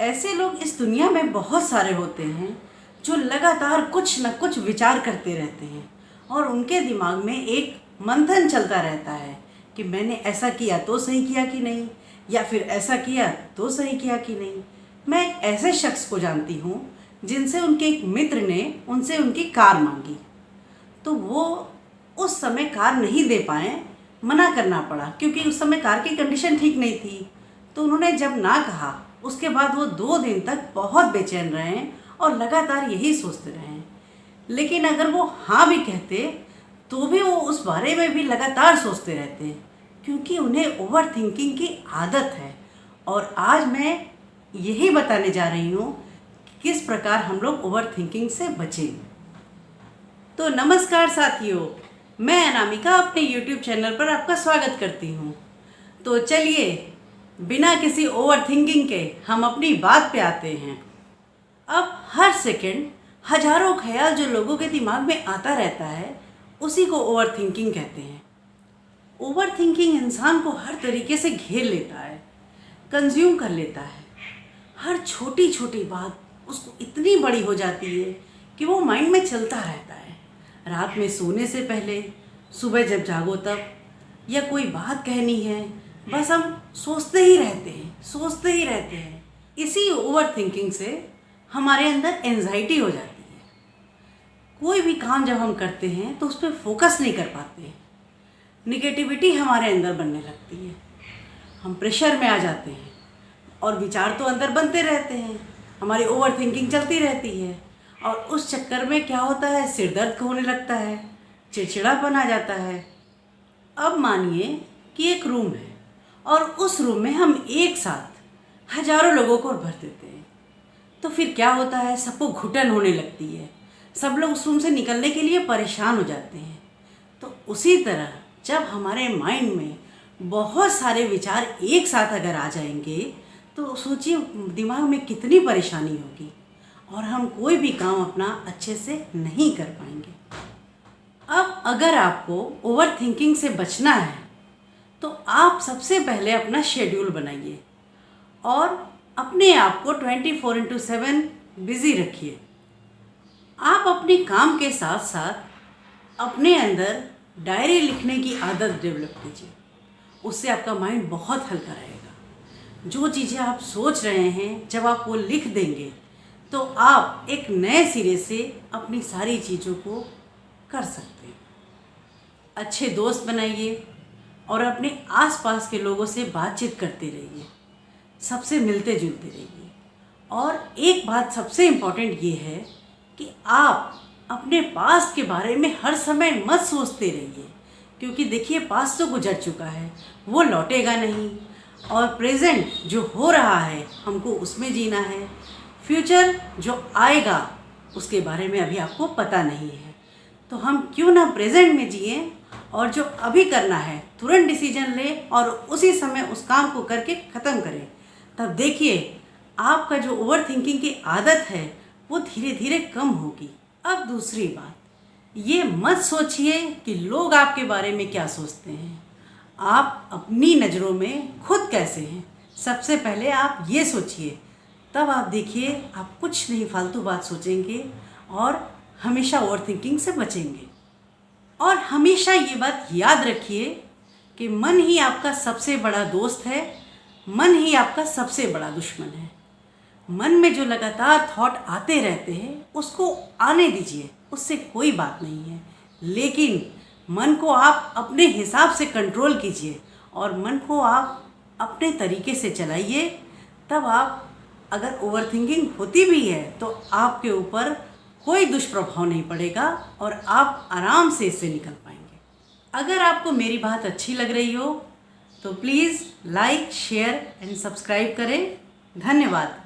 ऐसे लोग इस दुनिया में बहुत सारे होते हैं जो लगातार कुछ न कुछ विचार करते रहते हैं और उनके दिमाग में एक मंथन चलता रहता है कि मैंने ऐसा किया तो सही किया कि नहीं, या फिर ऐसा किया तो सही किया कि नहीं। मैं एक ऐसे शख्स को जानती हूँ जिनसे उनके एक मित्र ने उनसे उनकी कार मांगी, तो वो उस समय कार नहीं दे पाए, मना करना पड़ा क्योंकि उस समय कार की कंडीशन ठीक नहीं थी। तो उन्होंने जब ना कहा, उसके बाद वो 2 दिन तक बहुत बेचैन रहे और लगातार यही सोचते रहे। लेकिन अगर वो हाँ भी कहते तो भी वो उस बारे में भी लगातार सोचते रहते क्योंकि उन्हें ओवर थिंकिंग की आदत है। और आज मैं यही बताने जा रही हूँ कि किस प्रकार हम लोग ओवर थिंकिंग से बचें। तो नमस्कार साथियों, मैं अनामिका अपने YouTube चैनल पर आपका स्वागत करती हूँ। तो चलिए बिना किसी ओवर थिंकिंग के हम अपनी बात पे आते हैं। अब हर सेकंड हजारों ख्याल जो लोगों के दिमाग में आता रहता है उसी को ओवर थिंकिंग कहते हैं। ओवर थिंकिंग इंसान को हर तरीके से घेर लेता है, कंज्यूम कर लेता है। हर छोटी छोटी बात उसको इतनी बड़ी हो जाती है कि वो माइंड में चलता रहता है। रात में सोने से पहले, सुबह जब जागो तब, या कोई बात कहनी है, बस हम सोचते ही रहते हैं, सोचते ही रहते हैं। इसी ओवर थिंकिंग से हमारे अंदर एंजाइटी हो जाती है। कोई भी काम जब हम करते हैं तो उस पर फोकस नहीं कर पाते, निगेटिविटी हमारे अंदर बनने लगती है, हम प्रेशर में आ जाते हैं और विचार तो अंदर बनते रहते हैं, हमारी ओवर थिंकिंग चलती रहती है। और उस चक्कर में क्या होता है, सिर दर्द होने लगता है, चिड़चिड़ापन आ जाता है। अब मानिए कि एक रूम है और उस रूम में हम एक साथ हजारों लोगों को भर देते हैं, तो फिर क्या होता है, सबको घुटन होने लगती है, सब लोग उस रूम से निकलने के लिए परेशान हो जाते हैं। तो उसी तरह जब हमारे माइंड में बहुत सारे विचार एक साथ अगर आ जाएंगे तो सोचिए दिमाग में कितनी परेशानी होगी और हम कोई भी काम अपना अच्छे से नहीं कर पाएंगे। अब अगर आपको ओवर थिंकिंग से बचना है तो आप सबसे पहले अपना शेड्यूल बनाइए और अपने आप को 24/7 बिज़ी रखिए। आप अपने काम के साथ साथ अपने अंदर डायरी लिखने की आदत डेवलप कीजिए। उससे आपका माइंड बहुत हल्का रहेगा। जो चीज़ें आप सोच रहे हैं जब आप वो लिख देंगे तो आप एक नए सिरे से अपनी सारी चीज़ों को कर सकते हैं। अच्छे दोस्त बनाइए और अपने आसपास के लोगों से बातचीत करते रहिए, सबसे मिलते जुलते रहिए। और एक बात सबसे इम्पॉर्टेंट ये है कि आप अपने पास्ट के बारे में हर समय मत सोचते रहिए, क्योंकि देखिए पास्ट तो गुजर चुका है, वो लौटेगा नहीं। और प्रेजेंट जो हो रहा है हमको उसमें जीना है। फ्यूचर जो आएगा उसके बारे में अभी आपको पता नहीं है, तो हम क्यों ना प्रेजेंट में जिए और जो अभी करना है तुरंत डिसीजन लें और उसी समय उस काम को करके ख़त्म करें। तब देखिए आपका जो ओवर थिंकिंग की आदत है वो धीरे धीरे कम होगी। अब दूसरी बात, ये मत सोचिए कि लोग आपके बारे में क्या सोचते हैं, आप अपनी नज़रों में खुद कैसे हैं, सबसे पहले आप ये सोचिए। तब आप देखिए आप कुछ नहीं फालतू बात सोचेंगे और हमेशा ओवर थिंकिंग से बचेंगे। और हमेशा ये बात याद रखिए कि मन ही आपका सबसे बड़ा दोस्त है, मन ही आपका सबसे बड़ा दुश्मन है। मन में जो लगातार थॉट आते रहते हैं उसको आने दीजिए, उससे कोई बात नहीं है, लेकिन मन को आप अपने हिसाब से कंट्रोल कीजिए और मन को आप अपने तरीके से चलाइए। तब आप अगर ओवर थिंकिंग होती भी है तो आपके ऊपर कोई दुष्प्रभाव नहीं पड़ेगा और आप आराम से इससे निकल पाएंगे। अगर आपको मेरी बात अच्छी लग रही हो तो please like, share and subscribe करें। धन्यवाद।